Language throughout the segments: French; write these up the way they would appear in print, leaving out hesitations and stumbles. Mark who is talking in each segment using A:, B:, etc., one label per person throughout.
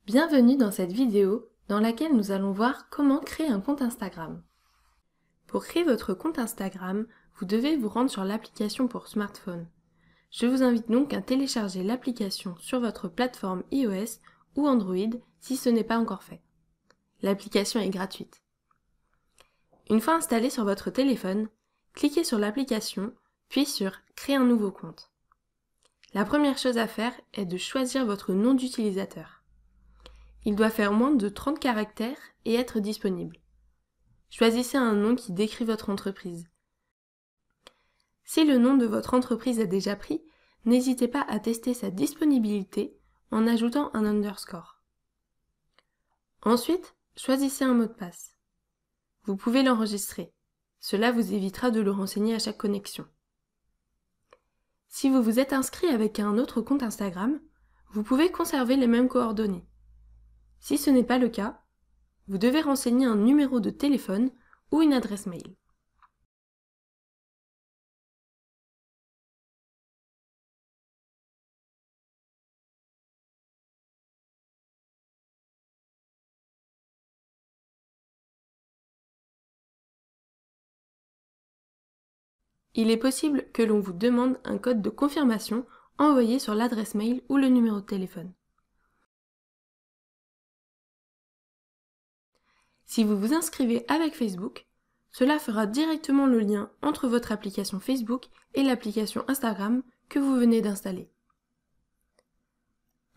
A: Bienvenue dans cette vidéo dans laquelle nous allons voir comment créer un compte Instagram. Pour créer votre compte Instagram, vous devez vous rendre sur l'application pour smartphone. Je vous invite donc à télécharger l'application sur votre plateforme iOS ou Android si ce n'est pas encore fait. L'application est gratuite. Une fois installée sur votre téléphone, cliquez sur l'application, puis sur « Créer un nouveau compte ». La première chose à faire est de choisir votre nom d'utilisateur. Il doit faire moins de 30 caractères et être disponible. Choisissez un nom qui décrit votre entreprise. Si le nom de votre entreprise est déjà pris, n'hésitez pas à tester sa disponibilité en ajoutant un underscore. Ensuite, choisissez un mot de passe. Vous pouvez l'enregistrer. Cela vous évitera de le renseigner à chaque connexion. Si vous vous êtes inscrit avec un autre compte Instagram, vous pouvez conserver les mêmes coordonnées. Si ce n'est pas le cas, vous devez renseigner un numéro de téléphone ou une adresse mail. Il est possible que l'on vous demande un code de confirmation envoyé sur l'adresse mail ou le numéro de téléphone. Si vous vous inscrivez avec Facebook, cela fera directement le lien entre votre application Facebook et l'application Instagram que vous venez d'installer.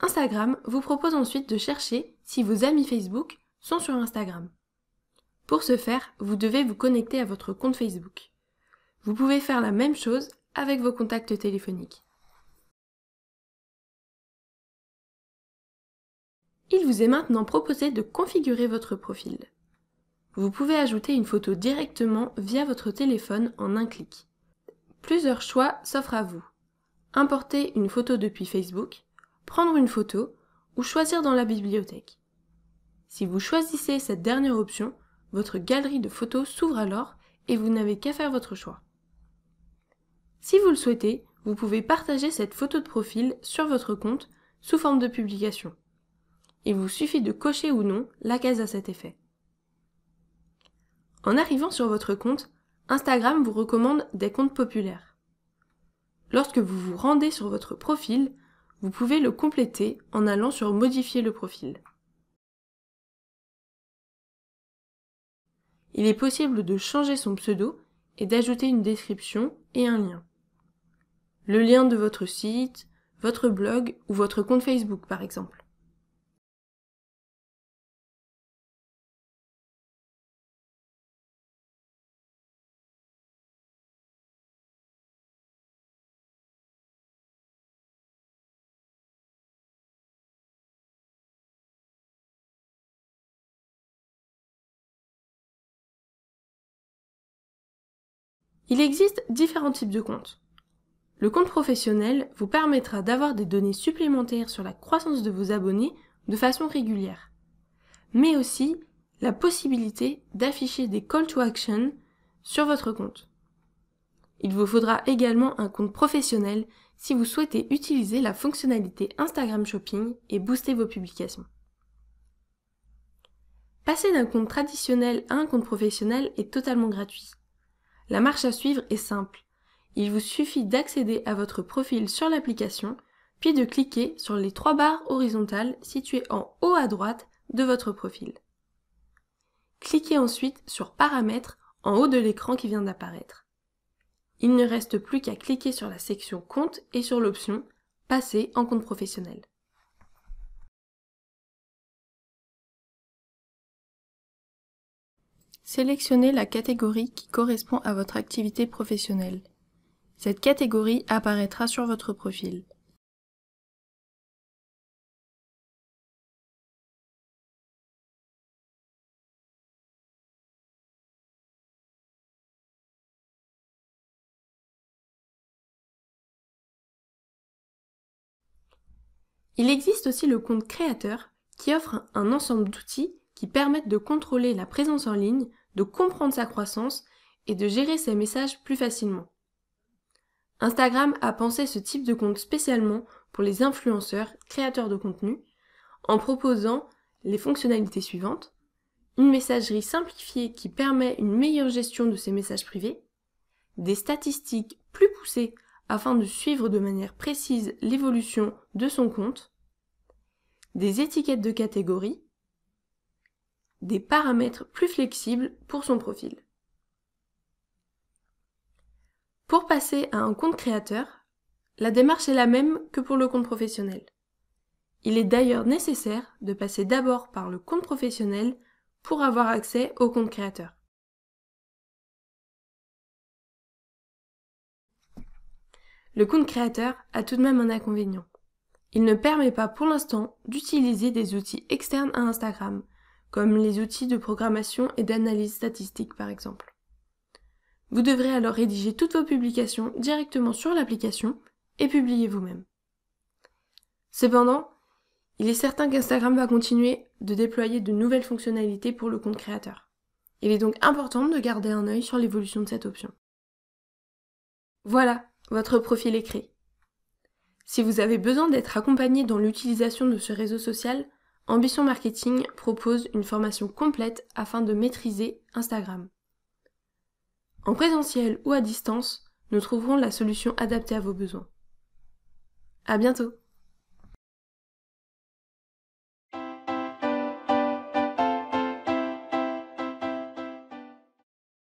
A: Instagram vous propose ensuite de chercher si vos amis Facebook sont sur Instagram. Pour ce faire, vous devez vous connecter à votre compte Facebook. Vous pouvez faire la même chose avec vos contacts téléphoniques. Il vous est maintenant proposé de configurer votre profil. Vous pouvez ajouter une photo directement via votre téléphone en un clic. Plusieurs choix s'offrent à vous. Importer une photo depuis Facebook, prendre une photo ou choisir dans la bibliothèque. Si vous choisissez cette dernière option, votre galerie de photos s'ouvre alors et vous n'avez qu'à faire votre choix. Si vous le souhaitez, vous pouvez partager cette photo de profil sur votre compte sous forme de publication. Il vous suffit de cocher ou non la case à cet effet. En arrivant sur votre compte, Instagram vous recommande des comptes populaires. Lorsque vous vous rendez sur votre profil, vous pouvez le compléter en allant sur Modifier le profil. Il est possible de changer son pseudo et d'ajouter une description et un lien. Le lien de votre site, votre blog ou votre compte Facebook par exemple. Il existe différents types de comptes. Le compte professionnel vous permettra d'avoir des données supplémentaires sur la croissance de vos abonnés de façon régulière, mais aussi la possibilité d'afficher des call to action sur votre compte. Il vous faudra également un compte professionnel si vous souhaitez utiliser la fonctionnalité Instagram Shopping et booster vos publications. Passer d'un compte traditionnel à un compte professionnel est totalement gratuit. La marche à suivre est simple. Il vous suffit d'accéder à votre profil sur l'application, puis de cliquer sur les 3 barres horizontales situées en haut à droite de votre profil. Cliquez ensuite sur Paramètres en haut de l'écran qui vient d'apparaître. Il ne reste plus qu'à cliquer sur la section Compte et sur l'option Passer en compte professionnel. Sélectionnez la catégorie qui correspond à votre activité professionnelle. Cette catégorie apparaîtra sur votre profil. Il existe aussi le compte créateur qui offre un ensemble d'outils qui permettent de contrôler la présence en ligne, de comprendre sa croissance et de gérer ses messages plus facilement. Instagram a pensé ce type de compte spécialement pour les influenceurs, créateurs de contenu, en proposant les fonctionnalités suivantes: une messagerie simplifiée qui permet une meilleure gestion de ses messages privés, des statistiques plus poussées afin de suivre de manière précise l'évolution de son compte, des étiquettes de catégories, des paramètres plus flexibles pour son profil. Pour passer à un compte créateur, la démarche est la même que pour le compte professionnel. Il est d'ailleurs nécessaire de passer d'abord par le compte professionnel pour avoir accès au compte créateur. Le compte créateur a tout de même un inconvénient. Il ne permet pas pour l'instant d'utiliser des outils externes à Instagram, comme les outils de programmation et d'analyse statistique par exemple. Vous devrez alors rédiger toutes vos publications directement sur l'application et publier vous-même. Cependant, il est certain qu'Instagram va continuer de déployer de nouvelles fonctionnalités pour le compte créateur. Il est donc important de garder un œil sur l'évolution de cette option. Voilà, votre profil est créé. Si vous avez besoin d'être accompagné dans l'utilisation de ce réseau social, Ambition Marketing propose une formation complète afin de maîtriser Instagram. En présentiel ou à distance, nous trouverons la solution adaptée à vos besoins. À bientôt!